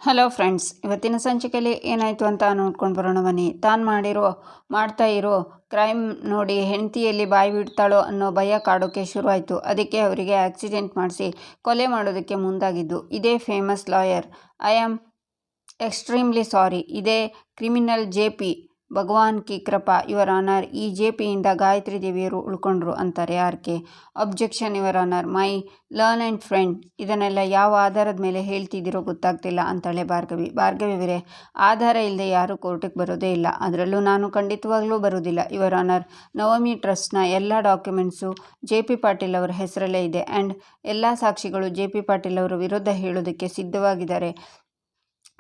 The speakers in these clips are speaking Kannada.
ಹಲೋ ಫ್ರೆಂಡ್ಸ್, ಇವತ್ತಿನ ಸಂಚಿಕೆಯಲ್ಲಿ ಏನಾಯಿತು ಅಂತ ನೋಡ್ಕೊಂಡು ಬರೋಣ ಬನ್ನಿ. ಮಾಡ್ತಾ ಇರೋ ಕ್ರೈಮ್ ನೋಡಿ ಹೆಂಡತಿಯಲ್ಲಿ ಬಾಯಿ ಬಿಡ್ತಾಳೋ ಅನ್ನೋ ಭಯ ಕಾಡೋಕ್ಕೆ ಶುರುವಾಯಿತು. ಅದಕ್ಕೆ ಅವರಿಗೆ ಆಕ್ಸಿಡೆಂಟ್ ಮಾಡಿಸಿ ಕೊಲೆ ಮಾಡೋದಕ್ಕೆ ಮುಂದಾಗಿದ್ದು ಇದೇ famous lawyer. I am extremely sorry. ಇದೇ ಕ್ರಿಮಿನಲ್ ಜೆ.ಪಿ. ಭಗವಾನ್ ಕಿ ಕೃಪಾ ಯುವರ್ ಆನರ್. ಈ ಜೆ.ಪಿ.ಯಿಂದ ಗಾಯತ್ರಿ ದೇವಿಯವರು ಉಳ್ಕೊಂಡ್ರು ಅಂತಾರೆ RK. Objection your honour. My learn and friend. ಇದನ್ನೆಲ್ಲ ಯಾವ ಆಧಾರದ ಮೇಲೆ ಹೇಳ್ತಿದ್ದೀರೋ ಗೊತ್ತಾಗ್ತಿಲ್ಲ ಅಂತಾಳೆ ಭಾರ್ಗವಿಯವರೇ, ಆಧಾರ ಇಲ್ಲದೆ ಯಾರೂ ಕೋರ್ಟಿಗೆ ಬರೋದೇ ಇಲ್ಲ. ಅದರಲ್ಲೂ ನಾನು ಖಂಡಿತವಾಗ್ಲೂ ಬರೋದಿಲ್ಲ ಯುವರ್ ಆನರ್. ನವಮಿ ಟ್ರಸ್ಟ್ನ ಎಲ್ಲ ಡಾಕ್ಯುಮೆಂಟ್ಸು ಜೆ.ಪಿ. ಪಾಟೀಲ್ ಅವರ ಹೆಸರಲ್ಲೇ ಇದೆ ಆ್ಯಂಡ್ ಎಲ್ಲ ಸಾಕ್ಷಿಗಳು ಜೆ.ಪಿ. ಪಾಟೀಲ್ ಅವರ ವಿರುದ್ಧ ಹೇಳೋದಕ್ಕೆ ಸಿದ್ಧವಾಗಿದ್ದಾರೆ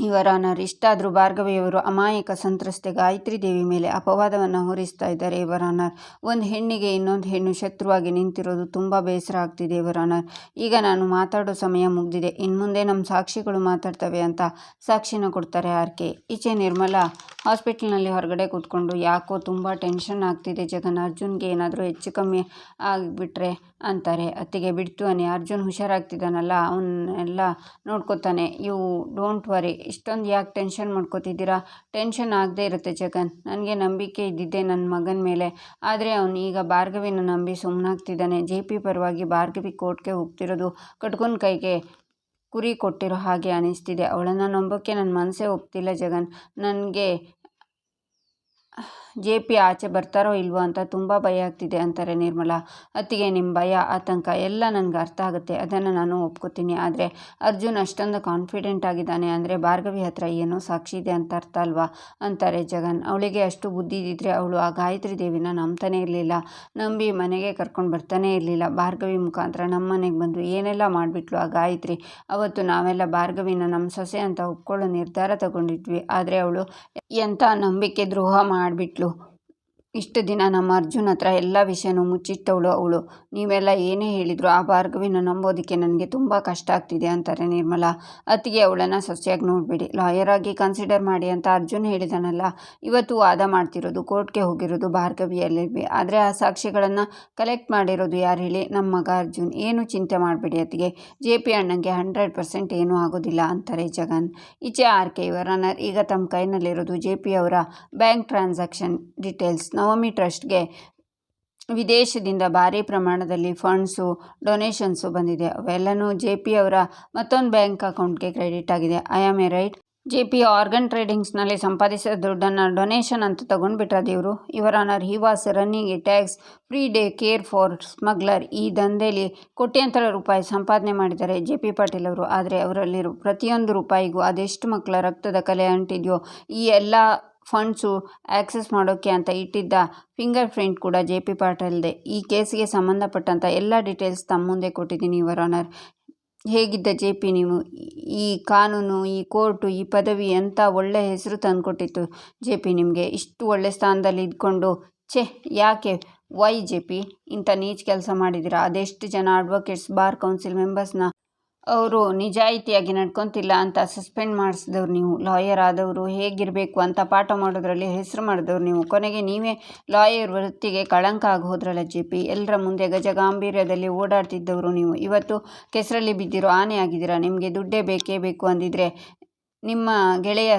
ಯುವರ್ ಆನರ್. ಇಷ್ಟಾದರೂ ಭಾರ್ಗವಿಯವರು ಅಮಾಯಕ ಸಂತ್ರಸ್ತೆ ಗಾಯತ್ರಿ ದೇವಿ ಮೇಲೆ ಅಪವಾದವನ್ನು ಹೊರಿಸ್ತಾ ಇದ್ದಾರೆ ಯುವರ್ ಆನರ್. ಒಂದು ಹೆಣ್ಣಿಗೆ ಇನ್ನೊಂದು ಹೆಣ್ಣು ಶತ್ರುವಾಗಿ ನಿಂತಿರೋದು ತುಂಬ ಬೇಸರ ಆಗ್ತಿದೆ ಯುವರ್ ಆನರ್. ಈಗ ನಾನು ಮಾತಾಡೋ ಸಮಯ ಮುಗಿದಿದೆ. ಇನ್ಮುಂದೆ ನಮ್ಮ ಸಾಕ್ಷಿಗಳು ಮಾತಾಡ್ತವೆ ಅಂತ ಸಾಕ್ಷಿನ ಕೊಡ್ತಾರೆ ಆರ್.ಕೆ. ಈಚೆ ನಿರ್ಮಲಾ ಹಾಸ್ಪಿಟಲ್ನಲ್ಲಿ ಹೊರಗಡೆ ಕೂತ್ಕೊಂಡು ಯಾಕೋ ತುಂಬ ಟೆನ್ಷನ್ ಆಗ್ತಿದೆ ಜಗನ್. ಅರ್ಜುನ್ಗೆ ಏನಾದರೂ ಹೆಚ್ಚು ಕಮ್ಮಿ ಆಗಿಬಿಟ್ರೆ ಅಂತಾರೆ. ಅತ್ತಿಗೆ ಬಿಡ್ತು ಅನ್ನಿ, ಅರ್ಜುನ್ ಹುಷಾರಾಗ್ತಿದ್ದಾನಲ್ಲ, ಅವನ್ನೆಲ್ಲ ನೋಡ್ಕೋತಾನೆ. You don't worry. ಇಷ್ಟೊಂದು ಯಾಕೆ ಟೆನ್ಷನ್ ಮಾಡ್ಕೋತಿದ್ದೀರಾ? ಟೆನ್ಷನ್ ಆಗದೆ ಇರುತ್ತೆ ಜಗನ್. ನನಗೆ ನಂಬಿಕೆ ಇದ್ದಿದ್ದೆ ನನ್ನ ಮಗನ ಮೇಲೆ. ಆದರೆ ಅವನು ಈಗ ಭಾರ್ಗವಿನ ನಂಬಿ ಸುಮ್ಮನಾಗ್ತಿದ್ದಾನೆ. ಜೆ.ಪಿ. ಪರವಾಗಿ ಭಾರ್ಗವಿ ಕೋರ್ಟ್ಗೆ ಹೋಗ್ತಿರೋದು ಕಟ್ಕೊಂಡ್ ಕೈಗೆ ಕುರಿ ಕೊಟ್ಟಿರೋ ಹಾಗೆ ಅನಿಸ್ತಿದೆ. ಅವಳನ್ನು ನಂಬೋಕ್ಕೆ ನನ್ನ ಮನಸ್ಸೇ ಒಪ್ತಿಲ್ಲ ಜಗನ್. ನನಗೆ ಜೆ.ಪಿ. ಆಚೆ ಬರ್ತಾರೋ ಇಲ್ವೋ ಅಂತ ತುಂಬ ಭಯ ಆಗ್ತಿದೆ ಅಂತಾರೆ ನಿರ್ಮಲಾ. ಅತ್ತಿಗೆ, ನಿಮ್ಮ ಭಯ ಆತಂಕ ಎಲ್ಲ ನನಗೆ ಅರ್ಥ ಆಗುತ್ತೆ, ಅದನ್ನು ನಾನು ಒಪ್ಕೋತೀನಿ. ಆದರೆ ಅರ್ಜುನ್ ಅಷ್ಟೊಂದು ಕಾನ್ಫಿಡೆಂಟ್ ಆಗಿದ್ದಾನೆ ಅಂದರೆ ಭಾರ್ಗವಿ ಹತ್ರ ಏನೋ ಸಾಕ್ಷಿ ಇದೆ ಅಂತ ಅರ್ಥ ಅಲ್ವಾ ಅಂತಾರೆ ಜಗನ್. ಅವಳಿಗೆ ಅಷ್ಟು ಬುದ್ಧಿ ಇದ್ದಿದ್ರೆ ಅವಳು ಆ ಗಾಯತ್ರಿ ದೇವಿನ ನಂಬ್ತಾನೆ ಇರಲಿಲ್ಲ, ನಂಬಿ ಮನೆಗೆ ಕರ್ಕೊಂಡು ಬರ್ತಾನೆ ಇರಲಿಲ್ಲ. ಭಾರ್ಗವಿ ಮುಖಾಂತರ ನಮ್ಮ ಮನೆಗೆ ಬಂದು ಏನೆಲ್ಲ ಮಾಡಿಬಿಟ್ಲು ಆ ಗಾಯತ್ರಿ. ಅವತ್ತು ನಾವೆಲ್ಲ ಭಾರ್ಗವಿನ ನಮ್ಮ ಸೊಸೆ ಅಂತ ಒಪ್ಕೊಳ್ಳೋ ನಿರ್ಧಾರ ತಗೊಂಡಿದ್ವಿ. ಆದರೆ ಅವಳು ಎಂಥ ನಂಬಿಕೆ ದ್ರೋಹ ಮಾಡಿಬಿಟ್ಲು. ಇಷ್ಟು ದಿನ ನಮ್ಮ ಅರ್ಜುನ್ ಹತ್ರ ಎಲ್ಲ ವಿಷಯನೂ ಮುಚ್ಚಿಟ್ಟವಳು ಅವಳು. ನೀವೆಲ್ಲ ಏನೇ ಹೇಳಿದ್ರು ಆ ಭಾರ್ಗವಿನ ನಂಬೋದಕ್ಕೆ ನನಗೆ ತುಂಬ ಕಷ್ಟ ಆಗ್ತಿದೆ ಅಂತಾರೆ ನಿರ್ಮಲಾ. ಅತ್ತಿಗೆ, ಅವಳನ್ನು ಸೊಸೆಯಾಗಿ ನೋಡಬೇಡಿ, ಲಾಯರ್ ಆಗಿ ಕನ್ಸಿಡರ್ ಮಾಡಿ ಅಂತ ಅರ್ಜುನ್ ಹೇಳಿದಾನಲ್ಲ. ಇವತ್ತು ವಾದ ಮಾಡ್ತಿರೋದು, ಕೋರ್ಟ್ಗೆ ಹೋಗಿರೋದು ಭಾರ್ಗವಿಯಲ್ಲಿ. ಆದರೆ ಆ ಸಾಕ್ಷಿಗಳನ್ನು ಕಲೆಕ್ಟ್ ಮಾಡಿರೋದು ಯಾರು ಹೇಳಿ? ನಮ್ಮ ಮಗ ಅರ್ಜುನ್. ಏನು ಚಿಂತೆ ಮಾಡಬೇಡಿ ಅತ್ತಿಗೆ, ಜೆ.ಪಿ. ಅಣ್ಣಂಗೆ 100% ಏನೂ ಆಗೋದಿಲ್ಲ ಅಂತಾರೆ ಜಗನ್. ಈಚೆ ಆರ್.ಕೆ. ಯುವರ್ ಆನರ್, ಈಗ ತಮ್ಮ ಕೈನಲ್ಲಿರೋದು ಜೆ.ಪಿ. ಅವರ ಬ್ಯಾಂಕ್ ಟ್ರಾನ್ಸಾಕ್ಷನ್ ಡೀಟೇಲ್ಸ್. ನವಮಿ ಟ್ರಸ್ಟ್ಗೆ ವಿದೇಶದಿಂದ ಭಾರೀ ಪ್ರಮಾಣದಲ್ಲಿ ಫಂಡ್ಸು, ಡೊನೇಷನ್ಸು ಬಂದಿದೆ. ಅವೆಲ್ಲನೂ ಜೆ.ಪಿ. ಅವರ ಮತ್ತೊಂದು ಬ್ಯಾಂಕ್ ಅಕೌಂಟ್ಗೆ ಕ್ರೆಡಿಟ್ ಆಗಿದೆ. I am a right? JP. Organ ಟ್ರೇಡಿಂಗ್ಸ್ನಲ್ಲಿ ಸಂಪಾದಿಸಿದ ದುಡ್ಡನ್ನು ಡೊನೇಷನ್ ಅಂತ ತಗೊಂಡ್ಬಿಟ್ರ ದೇವರು? Your honour, he was running a tax free day care for smuggler. ಈ ದಂಧೆಯಲ್ಲಿ ಕೋಟ್ಯಾಂತರ ರೂಪಾಯಿ ಸಂಪಾದನೆ ಮಾಡಿದ್ದಾರೆ ಜೆ.ಪಿ. ಪಾಟೀಲ್ ಅವರು. ಆದರೆ ಅವರಲ್ಲಿರೋ ಪ್ರತಿಯೊಂದು ರೂಪಾಯಿಗೂ ಅದೆಷ್ಟು ಮಕ್ಕಳ ರಕ್ತದ ಕಲೆ ಅಂಟಿದೆಯೋ, ಈ ಎಲ್ಲ ಫಂಡ್ಸು ಆಕ್ಸೆಸ್ ಮಾಡೋಕ್ಕೆ ಅಂತ ಇಟ್ಟಿದ್ದ ಫಿಂಗರ್ ಪ್ರಿಂಟ್ ಕೂಡ ಜೆ.ಪಿ. ಪಾಟೀಲ್ದೆ. ಈ ಕೇಸಿಗೆ ಸಂಬಂಧಪಟ್ಟಂಥ ಎಲ್ಲ ಡೀಟೇಲ್ಸ್ ತಮ್ಮ ಮುಂದೆ ಕೊಟ್ಟಿದ್ದೀನಿ ಯುವರ್ ಆನರ್. ಹೇಗಿದ್ದ ಜೆ.ಪಿ. ನೀವು? ಈ ಕಾನೂನು, ಈ ಕೋರ್ಟು, ಈ ಪದವಿ ಎಂಥ ಒಳ್ಳೆ ಹೆಸರು ತಂದುಕೊಟ್ಟಿತ್ತು ಜೆ.ಪಿ. ನಿಮಗೆ. ಇಷ್ಟು ಒಳ್ಳೆ ಸ್ಥಾನದಲ್ಲಿ ಇದ್ಕೊಂಡು ಯಾಕೆ ವೈ ಜೆ.ಪಿ. ಇಂಥ ನೀಚ್ ಕೆಲಸ ಮಾಡಿದ್ದೀರಾ? ಅದೆಷ್ಟು ಜನ ಅಡ್ವೊಕೇಟ್ಸ್, ಬಾರ್ ಕೌನ್ಸಿಲ್ ಮೆಂಬರ್ಸ್ನ ಅವರು ನಿಜಾಯಿತಿಯಾಗಿ ನಡ್ಕೊತಿಲ್ಲ ಅಂತ ಸಸ್ಪೆಂಡ್ ಮಾಡಿಸಿದವ್ರು ನೀವು. ಲಾಯರ್ ಆದವರು ಹೇಗಿರಬೇಕು ಅಂತ ಪಾಠ ಮಾಡೋದ್ರಲ್ಲಿ ಹೆಸರು ಮಾಡಿದವ್ರು ನೀವು. ಕೊನೆಗೆ ನೀವೇ ಲಾಯರ್ ವೃತ್ತಿಗೆ ಕಳಂಕ ಆಗಿ ಹೋದ್ರಲ್ಲ ಜೆ.ಪಿ. ಎಲ್ಲರ ಮುಂದೆ ಗಜಗಾಂಭೀರ್ಯದಲ್ಲಿ ಓಡಾಡ್ತಿದ್ದವರು ನೀವು. ಇವತ್ತು ಕೆಸರಲ್ಲಿ ಬಿದ್ದಿರೋ ಆನೆ ಆಗಿದ್ದೀರಾ. ನಿಮಗೆ ದುಡ್ಡೇ ಬೇಕೇ ಬೇಕು ಅಂದಿದ್ರೆ ನಿಮ್ಮ ಗೆಳೆಯ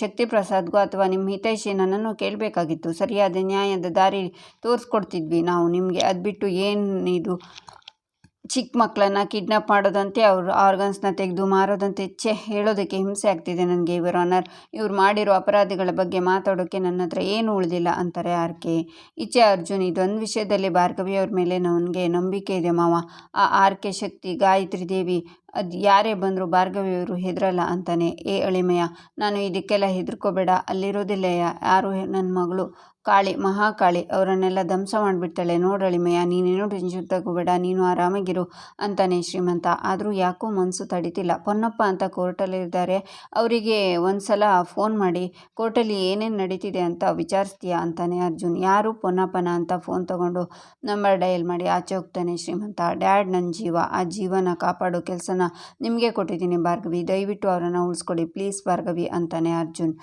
ಶಕ್ತಿ ಪ್ರಸಾದ್ಗೂ ಅಥವಾ ನಿಮ್ಮ ಹಿತೈಷಿ ನನ್ನನ್ನು ಕೇಳಬೇಕಾಗಿತ್ತು. ಸರಿಯಾದ ನ್ಯಾಯದ ದಾರಿ ತೋರಿಸ್ಕೊಡ್ತಿದ್ವಿ ನಾವು ನಿಮಗೆ. ಅದು ಬಿಟ್ಟು ಏನಿದು ಚಿಕ್ಕ ಮಕ್ಕಳನ್ನು ಕಿಡ್ನಾಪ್ ಮಾಡೋದಂತೆ, ಅವ್ರ ಆರ್ಗನ್ಸ್ನ ತೆಗೆದು ಮಾರೋದಂತೆ. ಹೇಳೋದಕ್ಕೆ ಹಿಂಸೆ ಆಗ್ತಿದೆ ನನಗೆ ಯುವರ್ ಆನರ್. ಇವ್ರು ಮಾಡಿರೋ ಅಪರಾಧಿಗಳ ಬಗ್ಗೆ ಮಾತಾಡೋಕ್ಕೆ ನನ್ನ ಹತ್ರ ಏನು ಉಳಿದಿಲ್ಲ ಅಂತಾರೆ ಆರ್.ಕೆ. ಈಚೆ ಅರ್ಜುನ್, ಇದೊಂದು ವಿಷಯದಲ್ಲಿ ಭಾರ್ಗವಿಯವ್ರ ಮೇಲೆ ನನಗೆ ನಂಬಿಕೆ ಇದೆ ಮಾವ. ಆ ಆರ್.ಕೆ. ಶಕ್ತಿ, ಗಾಯತ್ರಿ ದೇವಿ, ಅದು ಯಾರೇ ಬಂದರೂ ಭಾರ್ಗವಿಯವರು ಹೆದರಲ್ಲ ಅಂತಾನೆ. ಏ ಅಳಿಮಯ್ಯ, ನಾನು ಇದಕ್ಕೆಲ್ಲ ಹೆದರ್ಕೋಬೇಡ. ಅಲ್ಲಿರೋದಿಲ್ಲ ಯಾರು, ನನ್ನ ಮಗಳು ಕಾಳಿ, ಮಹಾಕಾಳಿ, ಅವರನ್ನೆಲ್ಲ ಧ್ವಂಸ ಮಾಡಿಬಿಡ್ತಾಳೆ. ನೋಡಳಿಮಯ್ಯ, ನೀನೇನು ಟೆನ್ಷನ್ ತಗೋಬೇಡ, ನೀನು ಆರಾಮಾಗಿರು ಅಂತಾನೆ ಶ್ರೀಮಂತ. ಆದರೂ ಯಾಕೋ ಮನಸ್ಸು ತಡಿತಿಲ್ಲ. ಪೊನ್ನಪ್ಪ ಅಂತ ಕೋರ್ಟಲ್ಲಿದ್ದಾರೆ, ಅವರಿಗೆ ಒಂದು ಸಲ ಫೋನ್ ಮಾಡಿ ಕೋರ್ಟಲ್ಲಿ ಏನೇನು ನಡೀತಿದೆ ಅಂತ ವಿಚಾರಿಸ್ತೀಯಾ ಅಂತಾನೆ ಅರ್ಜುನ್. ಯಾರು? ಪೊನ್ನಪ್ಪನ ಅಂತ ಫೋನ್ ತಗೊಂಡು ನಂಬರ್ ಡಯಲ್ ಮಾಡಿ ಆಚೆ ಹೋಗ್ತಾನೆ ಶ್ರೀಮಂತ. ಡ್ಯಾಡ್, ನನ್ನ ಜೀವ, ಆ ಜೀವನ ಕಾಪಾಡೋ ಕೆಲಸನ ನಿಮಗೆ ಕೊಟ್ಟಿದ್ದೀನಿ ಭಾರ್ಗವಿ, ದಯವಿಟ್ಟು ಅವರನ್ನು ಉಳಿಸ್ಕೊಡಿ ಪ್ಲೀಸ್ ಭಾರ್ಗವಿ ಅಂತಾನೆ ಅರ್ಜುನ್.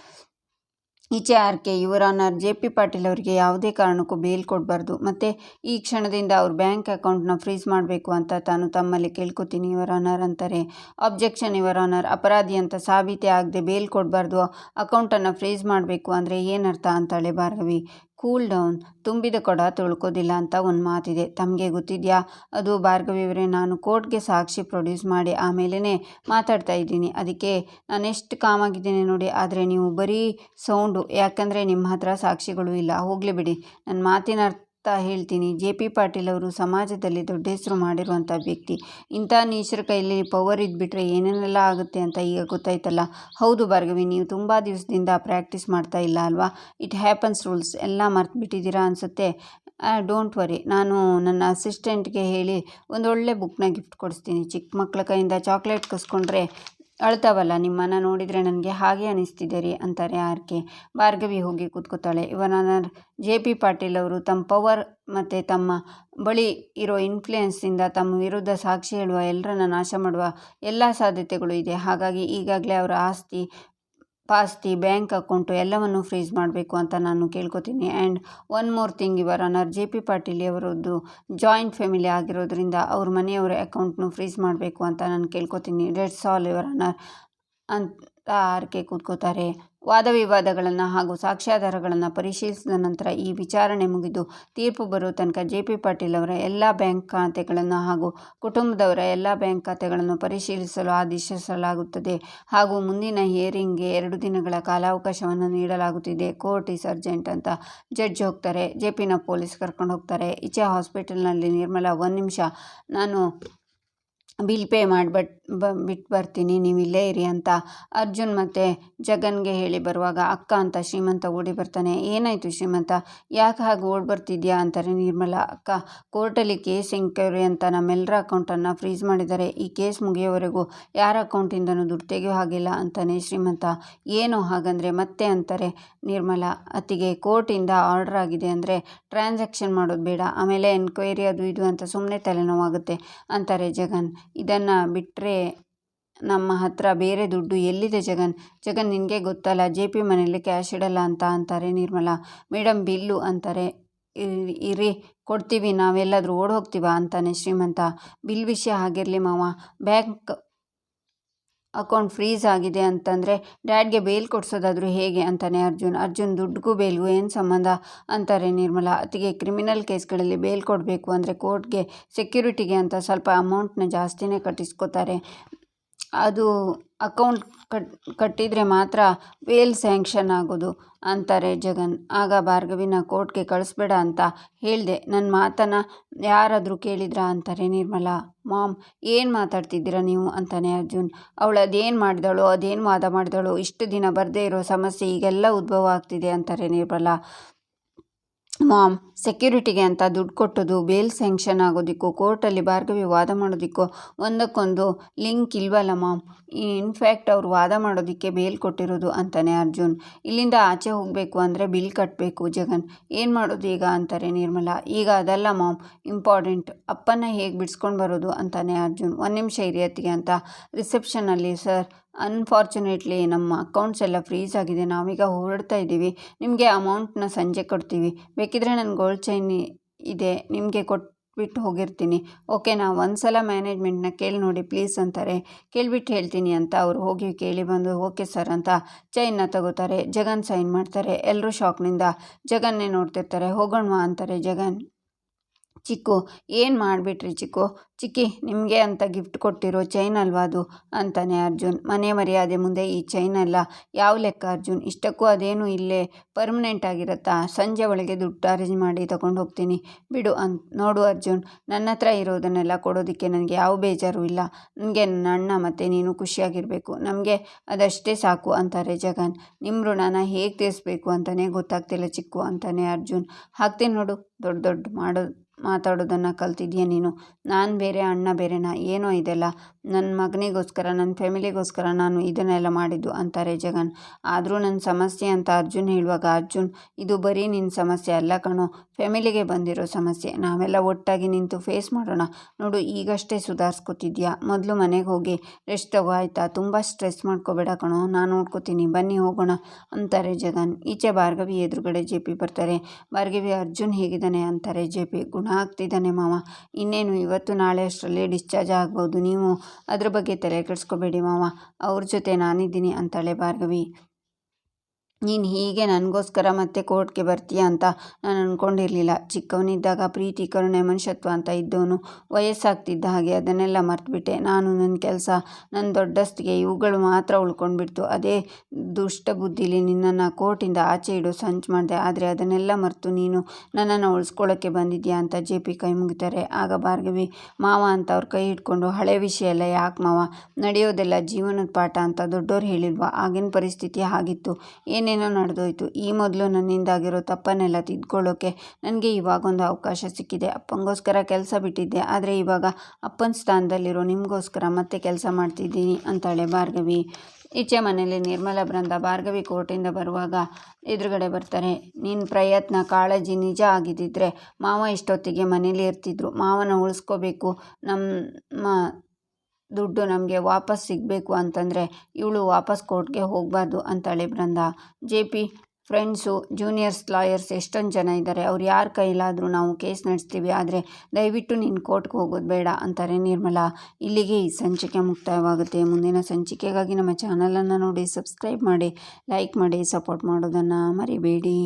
ಈಚೆ RK your honour JP Patil ಅವರಿಗೆ ಯಾವುದೇ ಕಾರಣಕ್ಕೂ ಬೇಲ್ ಕೊಡಬಾರ್ದು ಮತ್ತು ಈ ಕ್ಷಣದಿಂದ ಅವ್ರ ಬ್ಯಾಂಕ್ ಅಕೌಂಟ್ನ ಫ್ರೀಸ್ ಮಾಡಬೇಕು ಅಂತ ತಾನು ತಮ್ಮಲ್ಲಿ ಕೇಳ್ಕೊತೀನಿ ಯುವರ್ ಆನರ್ ಅಂತಾರೆ. ಅಬ್ಜೆಕ್ಷನ್ ಯುವರ್ ಆನರ್, ಅಪರಾಧಿ ಅಂತ ಸಾಬೀತೆ ಆಗದೆ ಬೇಲ್ ಕೊಡಬಾರ್ದು, ಅಕೌಂಟನ್ನು ಫ್ರೀಸ್ ಮಾಡಬೇಕು ಅಂದರೆ ಏನರ್ಥ ಅಂತಾಳೆ ಭಾರ್ಗವಿ. ಕೂಲ್ ಡೌನ್, ತುಂಬಿದ ಕೊಡ ತೊಳ್ಕೋದಿಲ್ಲ ಅಂತ ಒಂದು ಮಾತಿದೆ, ತಮಗೆ ಗೊತ್ತಿದೆಯಾ ಅದು? ಭಾರ್ಗವಿಯವರೇ, ನಾನು ಕೋರ್ಟ್ಗೆ ಸಾಕ್ಷಿ ಪ್ರೊಡ್ಯೂಸ್ ಮಾಡಿ ಆಮೇಲೆ ಮಾತಾಡ್ತಾ ಇದ್ದೀನಿ, ಅದಕ್ಕೆ ನಾನೆಷ್ಟು ಕಾಮಾಗಿದ್ದೀನಿ ನೋಡಿ. ಆದರೆ ನೀವು ಬರೀ ಸೌಂಡು, ಯಾಕಂದರೆ ನಿಮ್ಮ ಹತ್ರ ಸಾಕ್ಷಿಗಳು ಇಲ್ಲ. ಹೋಗಲಿ ಬಿಡಿ, ನನ್ನ ಮಾತಿನ ಅರ್ಥ ಹೇಳ್ತೀನಿ. JP ಪಾಟೀಲ್ ಅವರು ಸಮಾಜದಲ್ಲಿ ದೊಡ್ಡ ಹೆಸರು ಮಾಡಿರುವಂಥ ವ್ಯಕ್ತಿ. ಇಂಥ ನೀಚರ ಕೈಯಲ್ಲಿ ಪವರ್ ಇದ್ಬಿಟ್ರೆ ಏನೇನೆಲ್ಲ ಆಗುತ್ತೆ ಅಂತ ಈಗ ಗೊತ್ತಾಯ್ತಲ್ಲ. ಹೌದು ಭಾರ್ಗವಿ, ನೀವು ತುಂಬ ದಿವಸದಿಂದ ಪ್ರಾಕ್ಟೀಸ್ ಮಾಡ್ತಾ ಇಲ್ಲ ಅಲ್ವಾ? ಇಟ್ ಹ್ಯಾಪನ್ಸ್ ರೂಲ್ಸ್ ಎಲ್ಲ ಮರ್ತು ಬಿಟ್ಟಿದ್ದೀರಾ ಅನಿಸುತ್ತೆ. ಡೋಂಟ್ ವರಿ, ನಾನು ನನ್ನ ಅಸಿಸ್ಟೆಂಟ್ಗೆ ಹೇಳಿ ಒಂದೊಳ್ಳೆ ಬುಕ್ನ ಗಿಫ್ಟ್ ಕೊಡಿಸ್ತೀನಿ. ಚಿಕ್ಕ ಮಕ್ಕಳ ಕೈಯಿಂದ ಚಾಕ್ಲೇಟ್ ಕಸ್ಕೊಂಡ್ರೆ ಅಳ್ತಾವಲ್ಲ, ನಿಮ್ಮನ್ನು ನೋಡಿದರೆ ನನಗೆ ಹಾಗೆ ಅನಿಸ್ತಿದೆ ರೀ ಅಂತಾರೆ ಆರ್ಕೆ. ಭಾರ್ಗವಿ ಹೋಗಿ ಕೂತ್ಕೋತಾಳೆ. ಯುವರ್ ಆನರ್, JP ಪಾಟೀಲ್ ಅವರು ತಮ್ಮ ಪವರ್ ಮತ್ತು ತಮ್ಮ ಬಳಿ ಇರೋ ಇನ್ಫ್ಲೂಯೆನ್ಸಿಂದ ತಮ್ಮ ವಿರುದ್ಧ ಸಾಕ್ಷಿ ಹೇಳುವ, ಎಲ್ಲರನ್ನ ನಾಶ ಮಾಡುವ ಎಲ್ಲ ಸಾಧ್ಯತೆಗಳು ಇದೆ. ಹಾಗಾಗಿ ಈಗಾಗಲೇ ಅವರ ಆಸ್ತಿ ಪಾಸ್ತಿ, ಬ್ಯಾಂಕ್ ಅಕೌಂಟು ಎಲ್ಲವನ್ನು ಫ್ರೀಸ್ ಮಾಡಬೇಕು ಅಂತ ನಾನು ಕೇಳ್ಕೊತೀನಿ. And one more thing your honour, JP Patil ಅವರದ್ದು ಜಾಯಿಂಟ್ ಫ್ಯಾಮಿಲಿ ಆಗಿರೋದ್ರಿಂದ ಅವ್ರ ಮನೆಯವರ ಅಕೌಂಟ್ನು ಫ್ರೀಸ್ ಮಾಡಬೇಕು ಅಂತ ನಾನು ಕೇಳ್ಕೊತೀನಿ. ಡೆಟ್ಸ್ ಆಲ್ ಯುವರ್ ಆನರ್ ಅಂತ ಆರ್ಕೆ ಕೂತ್ಕೋತಾರೆ. ವಾದ ವಿವಾದಗಳನ್ನು ಹಾಗೂ ಸಾಕ್ಷ್ಯಾಧಾರಗಳನ್ನು ಪರಿಶೀಲಿಸಿದ ನಂತರ ಈ ವಿಚಾರಣೆ ಮುಗಿದು ತೀರ್ಪು ಬರೋ ತನಕ JP ಪಾಟೀಲ್ ಅವರ ಎಲ್ಲ ಬ್ಯಾಂಕ್ ಖಾತೆಗಳನ್ನು ಹಾಗೂ ಕುಟುಂಬದವರ ಎಲ್ಲ ಬ್ಯಾಂಕ್ ಖಾತೆಗಳನ್ನು ಪರಿಶೀಲಿಸಲು ಆದೇಶಿಸಲಾಗುತ್ತದೆ ಹಾಗೂ ಮುಂದಿನ ಹಿಯರಿಂಗ್ಗೆ 2 ದಿನಗಳ ಕಾಲಾವಕಾಶವನ್ನು ನೀಡಲಾಗುತ್ತಿದೆ. ಕೋರ್ಟ್ ಈಸ್ ಅರ್ಜೆಂಟ್ ಅಂತ ಜಡ್ಜ್ ಹೋಗ್ತಾರೆ. JPನ ಪೊಲೀಸ್ ಕರ್ಕೊಂಡು ಹೋಗ್ತಾರೆ. ಈಚೆ ಹಾಸ್ಪಿಟಲ್ನಲ್ಲಿ ನಿರ್ಮಲಾ, 1 ನಿಮಿಷ, ನಾನು ಬಿಲ್ ಪೇ ಬಿಟ್ಟು ಬರ್ತೀನಿ, ನೀವು ಇಲ್ಲೇ ಇರಿ ಅಂತ ಅರ್ಜುನ್ ಮತ್ತು ಜಗನ್ಗೆ ಹೇಳಿ ಬರುವಾಗ ಅಕ್ಕ ಅಂತ ಶ್ರೀಮಂತ ಓಡಿ ಬರ್ತಾನೆ. ಏನಾಯಿತು ಶ್ರೀಮಂತ, ಯಾಕೆ ಹಾಗೆ ಓಡಿ ಬರ್ತಿದ್ಯಾ ಅಂತಾರೆ ನಿರ್ಮಲಾ. ಅಕ್ಕ, ಕೋರ್ಟಲ್ಲಿ ಕೇಸ್ ಎಂಕ್ವೈರಿ ಅಂತ ನಮ್ಮೆಲ್ಲರ ಅಕೌಂಟನ್ನು ಫ್ರೀಸ್ ಮಾಡಿದ್ದಾರೆ. ಈ ಕೇಸ್ ಮುಗಿಯೋವರೆಗೂ ಯಾರ ಅಕೌಂಟಿಂದನೂ ದುಡ್ಡು ತೆಗೆಯೋ ಹಾಗಿಲ್ಲ ಅಂತಾನೆ ಶ್ರೀಮಂತ. ಏನು ಹಾಗಂದರೆ ಮತ್ತೆ ಅಂತಾರೆ ನಿರ್ಮಲಾ. ಅತ್ತಿಗೆ, ಕೋರ್ಟಿಂದ ಆರ್ಡರ್ ಆಗಿದೆ ಅಂದರೆ ಟ್ರಾನ್ಸಾಕ್ಷನ್ ಮಾಡೋದು ಬೇಡ, ಆಮೇಲೆ ಎನ್ಕ್ವೈರಿ ಅದು ಇದು ಅಂತ ಸುಮ್ಮನೆ ತಲೆನೋವಾಗುತ್ತೆ ಅಂತಾರೆ ಜಗನ್. ಇದನ್ನು ಬಿಟ್ಟರೆ ನಮ್ಮ ಹತ್ರ ಬೇರೆ ದುಡ್ಡು ಎಲ್ಲಿದೆ ಜಗನ್? ಜಗನ್, ನಿನಗೆ ಗೊತ್ತಲ್ಲ JP ಮನೆಯಲ್ಲಿ ಕ್ಯಾಶ್ ಇಡಲ್ಲ ಅಂತ ಅಂತಾರೆ ನಿರ್ಮಲಾ. ಮೇಡಮ್, ಬಿಲ್ಲು ಅಂತಾರೆ. ಇರಿ ಕೊಡ್ತೀವಿ, ನಾವೆಲ್ಲಾದರೂ ಓಡ್ ಹೋಗ್ತೀವ ಅಂತಾನೆ ಶ್ರೀಮಂತ. ಬಿಲ್ ವಿಷಯ ಆಗಿರಲಿ ಮಾವ, ಬ್ಯಾಂಕ್ ಅಕೌಂಟ್ ಫ್ರೀಸ್ ಆಗಿದೆ ಅಂತಂದರೆ ಡ್ಯಾಡ್ಗೆ ಬೇಲ್ ಕೊಡ್ಸೋದಾದರೂ ಹೇಗೆ ಅಂತಾನೆ ಅರ್ಜುನ್. ಅರ್ಜುನ್, ದುಡ್ಡಿಗೂ ಬೇಲ್ಗೂ ಏನು ಸಂಬಂಧ ಅಂತಾರೆ ನಿರ್ಮಲಾ. ಅತಿಗೆ, ಕ್ರಿಮಿನಲ್ ಕೇಸ್ಗಳಲ್ಲಿ ಬೇಲ್ ಕೊಡಬೇಕು ಅಂದರೆ ಕೋರ್ಟ್ಗೆ ಸೆಕ್ಯೂರಿಟಿಗೆ ಅಂತ ಸ್ವಲ್ಪ ಅಮೌಂಟ್ನ ಜಾಸ್ತಿನೇ ಕಟ್ಟಿಸ್ಕೋತಾರೆ. ಅದು ಅಕೌಂಟ್ ಕಟ್ಟಿದರೆ ಮಾತ್ರ ಬೇಲ್ ಸ್ಯಾಂಕ್ಷನ್ ಆಗೋದು ಅಂತಾರೆ ಜಗನ್. ಆಗ ಭಾರ್ಗವಿನ ಕೋರ್ಟ್ಗೆ ಕಳಿಸ್ಬೇಡ ಅಂತ ಹೇಳಿದೆ, ನನ್ನ ಮಾತನ್ನು ಯಾರಾದರೂ ಕೇಳಿದ್ರಾ ಅಂತಾರೆ ನಿರ್ಮಲಾ. ಮಾಮ್, ಏನು ಮಾತಾಡ್ತಿದ್ದೀರಾ ನೀವು ಅಂತಾನೆ ಅರ್ಜುನ್. ಅವಳು ಅದೇನು ಮಾಡಿದಳು, ಅದೇನು ವಾದ ಮಾಡಿದಳು, ಇಷ್ಟು ದಿನ ಬರದೇ ಇರೋ ಸಮಸ್ಯೆ ಈಗೆಲ್ಲ ಉದ್ಭವ ಆಗ್ತಿದೆ ಅಂತಾರೆ ನಿರ್ಮಲಾ. ಮಾಮ್, ಸೆಕ್ಯೂರಿಟಿಗೆ ಅಂತ ದುಡ್ಡು ಕೊಟ್ಟೋದು ಬೇಲ್ ಸ್ಯಾಂಕ್ಷನ್ ಆಗೋದಕ್ಕೂ ಕೋರ್ಟಲ್ಲಿ ಭಾರ್ಗವಿ ವಾದ ಮಾಡೋದಕ್ಕೂ ಒಂದಕ್ಕೊಂದು ಲಿಂಕ್ ಇಲ್ವಲ್ಲ ಮಾಮ್. ಇನ್ಫ್ಯಾಕ್ಟ್ ಅವ್ರು ವಾದ ಮಾಡೋದಕ್ಕೆ ಬೇಲ್ ಕೊಟ್ಟಿರೋದು ಅಂತಾನೆ ಅರ್ಜುನ್. ಇಲ್ಲಿಂದ ಆಚೆ ಹೋಗಬೇಕು ಅಂದರೆ ಬಿಲ್ ಕಟ್ಟಬೇಕು ಜಗನ್, ಏನು ಮಾಡೋದು ಈಗ ಅಂತಾರೆ ನಿರ್ಮಲಾ. ಈಗ ಅದಲ್ಲ ಮಾಮ್ ಇಂಪಾರ್ಟೆಂಟ್, ಅಪ್ಪನ ಹೇಗೆ ಬಿಡಿಸ್ಕೊಂಡು ಬರೋದು ಅಂತಾನೆ ಅರ್ಜುನ್. 1 ನಿಮಿಷ ಇರಿ ಅತ್ತಿಗೆ ಅಂತ ರಿಸೆಪ್ಷನಲ್ಲಿ, ಸರ್ ಅನ್ಫಾರ್ಚುನೇಟ್ಲಿ ನಮ್ಮ ಅಕೌಂಟ್ಸ್ ಎಲ್ಲ ಫ್ರೀಸ್ ಆಗಿದೆ, ನಾವೀಗ ಹೊರಡ್ತಾ ಇದ್ದೀವಿ, ನಿಮಗೆ ಅಮೌಂಟ್ನ ಸಂಜೆ ಕೊಡ್ತೀವಿ, ಬೇಕಿದ್ರೆ ನನ್ನ ಗೋಲ್ಡ್ ಚೈನ್ ಇದೆ ನಿಮಗೆ ಕೊಟ್ಬಿಟ್ಟು ಹೋಗಿರ್ತೀನಿ, ಓಕೆನಾ? ಒಂದ್ಸಲ ಮ್ಯಾನೇಜ್ಮೆಂಟ್ನ ಕೇಳಿ ನೋಡಿ ಪ್ಲೀಸ್ ಅಂತಾರೆ. ಕೇಳಿಬಿಟ್ಟು ಹೇಳ್ತೀನಿ ಅಂತ ಅವರು ಹೋಗಿ ಕೇಳಿ ಬಂದು ಓಕೆ ಸರ್ ಅಂತ ಚೈನ್ನ ತಗೋತಾರೆ. ಜಗನ್ ಸೈನ್ ಮಾಡ್ತಾರೆ. ಎಲ್ಲರೂ ಶಾಕ್ನಿಂದ ಜಗನ್ನೇ ನೋಡ್ತಿರ್ತಾರೆ. ಹೋಗೋಣವಾ ಅಂತಾರೆ ಜಗನ್. ಚಿಕ್ಕು, ಏನು ಮಾಡಿಬಿಟ್ರಿ ಚಿಕ್ಕಿ, ನಿಮಗೆ ಅಂತ ಗಿಫ್ಟ್ ಕೊಟ್ಟಿರೋ ಚೈನ್ ಅಲ್ವಾ ಅದು ಅಂತಾನೆ ಅರ್ಜುನ್. ಮನೆ ಮರ್ಯಾದೆ ಮುಂದೆ ಈ ಚೈನ್ ಎಲ್ಲ ಯಾವ ಲೆಕ್ಕ ಅರ್ಜುನ್? ಇಷ್ಟಕ್ಕೂ ಅದೇನು ಇಲ್ಲೇ ಪರ್ಮನೆಂಟ್ ಆಗಿರುತ್ತಾ? ಸಂಜೆ ಒಳಗೆ ದುಡ್ಡು ಅರೇಂಜ್ ಮಾಡಿ ತಗೊಂಡು ಹೋಗ್ತೀನಿ ಬಿಡು ನೋಡು ಅರ್ಜುನ್, ನನ್ನ ಹತ್ರ ಇರೋದನ್ನೆಲ್ಲ ಕೊಡೋದಕ್ಕೆ ನನಗೆ ಯಾವ ಬೇಜಾರು ಇಲ್ಲ. ನನಗೆ ನನ್ನ ಅಣ್ಣ ಮತ್ತು ನೀನು ಖುಷಿಯಾಗಿರಬೇಕು, ನಮಗೆ ಅದಷ್ಟೇ ಸಾಕು ಅಂತಾರೆ ಜಗನ್. ನಿಮ್ಮ ಋಣನ ಹೇಗೆ ತೀರಿಸ್ಬೇಕು ಅಂತಲೇ ಗೊತ್ತಾಗ್ತಿಲ್ಲ ಚಿಕ್ಕು ಅಂತಾನೆ ಅರ್ಜುನ್. ಹಾಕ್ತೀನಿ ನೋಡು, ದೊಡ್ಡ ಮಾತಾಡೋದನ್ನು ಕಲ್ತಿದ್ಯಾ ನೀನು? ನಾನು ಬೇರೆ ಅಣ್ಣ ಬೇರೆನಾ? ಏನೋ ಇದೆಲ್ಲ, ನನ್ನ ಮಗನಿಗೋಸ್ಕರ ನನ್ನ ಫ್ಯಾಮಿಲಿಗೋಸ್ಕರ ನಾನು ಇದನ್ನೆಲ್ಲ ಮಾಡಿದ್ದು ಅಂತಾರೆ ಜಗನ್. ಆದರೂ ನನ್ನ ಸಮಸ್ಯೆ ಅಂತ ಅರ್ಜುನ್ ಹೇಳುವಾಗ, ಅರ್ಜುನ್, ಇದು ಬರೀ ನಿನ್ನ ಸಮಸ್ಯೆ ಅಲ್ಲ ಕಣೋ, ಫ್ಯಾಮಿಲಿಗೆ ಬಂದಿರೋ ಸಮಸ್ಯೆ ನಾವೆಲ್ಲ ಒಟ್ಟಾಗಿ ನಿಂತು ಫೇಸ್ ಮಾಡೋಣ. ನೋಡು ಈಗಷ್ಟೇ ಸುಧಾರಿಸ್ಕೊತಿದ್ಯಾ, ಮೊದಲು ಮನೆಗೆ ಹೋಗಿ ರೆಸ್ಟ್ ತಗೋ ಆಯಿತಾ, ತುಂಬ ಸ್ಟ್ರೆಸ್ ಮಾಡ್ಕೋಬೇಡ ಕಣೋ, ನಾನು ನೋಡ್ಕೋತೀನಿ, ಬನ್ನಿ ಹೋಗೋಣ ಅಂತಾರೆ ಜಗನ್. ಈಚೆ ಭಾರ್ಗವಿ ಎದುರುಗಡೆ ಜೆ ಪಿ ಬರ್ತಾರೆ. ಭಾರ್ಗವಿ, ಅರ್ಜುನ್ ಹೇಗಿದ್ದಾನೆ ಅಂತಾರೆ ಜೆ ಪಿ. ಗುಣ ಆಗ್ತಿದ್ದಾನೆ ಮಾವ, ಇನ್ನೇನು ಇವತ್ತು ನಾಳೆ ಅಷ್ಟರಲ್ಲಿ ಡಿಸ್ಚಾರ್ಜ್ ಆಗ್ಬೋದು, ನೀವು ಅದ್ರ ಬಗ್ಗೆ ತಲೆ ಕೆಡಿಸ್ಕೋಬೇಡಿ ಮಾವ, ಅವ್ರ ಜೊತೆ ನಾನಿದ್ದೀನಿ ಅಂತಾಳೆ ಭಾರ್ಗವಿ. ನೀನು ಹೀಗೆ ನನಗೋಸ್ಕರ ಮತ್ತೆ ಕೋರ್ಟ್ಗೆ ಬರ್ತೀಯ ಅಂತ ನಾನು ಅಂದ್ಕೊಂಡಿರಲಿಲ್ಲ. ಚಿಕ್ಕವನಿದ್ದಾಗ ಪ್ರೀತಿ, ಕರುಣೆ, ಮನುಷ್ಯತ್ವ ಅಂತ ಇದ್ದವನು ವಯಸ್ಸಾಗ್ತಿದ್ದ ಹಾಗೆ ಅದನ್ನೆಲ್ಲ ಮರ್ತುಬಿಟ್ಟೆ. ನಾನು ನನ್ನ ಕೆಲಸ, ನನ್ನ ದೊಡ್ಡಸ್ತಿಗೆ ಇವುಗಳು ಮಾತ್ರ ಉಳ್ಕೊಂಡ್ಬಿಡ್ತು. ಅದೇ ದುಷ್ಟ ಬುದ್ಧಿಲಿ ನಿನ್ನನ್ನು ಕೋರ್ಟಿಂದ ಆಚೆ ಇಡೋ ಸಂಚು ಮಾಡಿದೆ. ಆದರೆ ಅದನ್ನೆಲ್ಲ ಮರೆತು ನೀನು ನನ್ನನ್ನು ಉಳಿಸ್ಕೊಳ್ಳೋಕ್ಕೆ ಬಂದಿದ್ಯಾ ಅಂತ ಜೆ ಪಿ ಕೈ ಮುಗಿತಾರೆ. ಆಗ ಭಾರ್ಗವಿ, ಮಾವ ಅಂತ ಅವ್ರ ಕೈ ಹಿಡ್ಕೊಂಡು, ಹಳೆ ವಿಷಯ ಎಲ್ಲ ಯಾಕೆ ಮಾವ, ನಡೆಯೋದೆಲ್ಲ ಜೀವನದ ಪಾಠ ಅಂತ ದೊಡ್ಡೋರು ಹೇಳಿಲ್ವಾ, ಆಗಿನ ಪರಿಸ್ಥಿತಿ ಹಾಗಿತ್ತು, ಏನೇನೋ ನಡೆದೋಯ್ತು. ಈ ಮೊದಲು ನನ್ನಿಂದಾಗಿರೋ ತಪ್ಪನ್ನೆಲ್ಲ ತಿದ್ಕೊಳ್ಳೋಕೆ ನನಗೆ ಇವಾಗೊಂದು ಅವಕಾಶ ಸಿಕ್ಕಿದೆ. ಅಪ್ಪಂಗೋಸ್ಕರ ಕೆಲಸ ಬಿಟ್ಟಿದ್ದೆ, ಆದರೆ ಇವಾಗ ಅಪ್ಪನ ಸ್ಥಾನದಲ್ಲಿರೋ ನಿಮಗೋಸ್ಕರ ಮತ್ತೆ ಕೆಲಸ ಮಾಡ್ತಿದ್ದೀನಿ ಅಂತಾಳೆ ಭಾರ್ಗವಿ. ಈಚೆ ಮನೇಲಿ ನಿರ್ಮಲ, ಬೃಂದ, ಭಾರ್ಗವಿ ಕೋರ್ಟಿಂದ ಬರುವಾಗ ಎದುರುಗಡೆ ಬರ್ತಾರೆ. ನಿನ್ನ ಪ್ರಯತ್ನ, ಕಾಳಜಿ ನಿಜ ಆಗಿದ್ದಿದ್ರೆ ಮಾವ ಇಷ್ಟೊತ್ತಿಗೆ ಮನೇಲಿ ಇರ್ತಿದ್ರು. ಮಾವನ ಉಳಿಸ್ಕೋಬೇಕು, ನಮ್ಮ ದುಡ್ಡು ನಮಗೆ ವಾಪಸ್ ಸಿಗಬೇಕು ಅಂತಂದರೆ ಇವಳು ವಾಪಸ್ ಕೋರ್ಟ್ಗೆ ಹೋಗಬಾರ್ದು ಅಂತಾಳೆ Brinda. J P, friends, juniors lawyers ಎಷ್ಟೊಂದು ಜನ ಇದ್ದಾರೆ, ಅವ್ರು ಯಾರ ಕೈಲಾದರೂ ನಾವು ಕೇಸ್ ನಡೆಸ್ತೀವಿ, ಆದರೆ ದಯವಿಟ್ಟು ನೀನು ಕೋರ್ಟ್ಗೆ ಹೋಗೋದು ಬೇಡ ಅಂತಾರೆ ನಿರ್ಮಲಾ. ಇಲ್ಲಿಗೆ ಈ ಸಂಚಿಕೆ ಮುಕ್ತಾಯವಾಗುತ್ತೆ. ಮುಂದಿನ ಸಂಚಿಕೆಗಾಗಿ ನಮ್ಮ ಚಾನಲನ್ನು ನೋಡಿ ಸಬ್ಸ್ಕ್ರೈಬ್ ಮಾಡಿ, ಲೈಕ್ ಮಾಡಿ, ಸಪೋರ್ಟ್ ಮಾಡೋದನ್ನು ಮರಿಬೇಡಿ.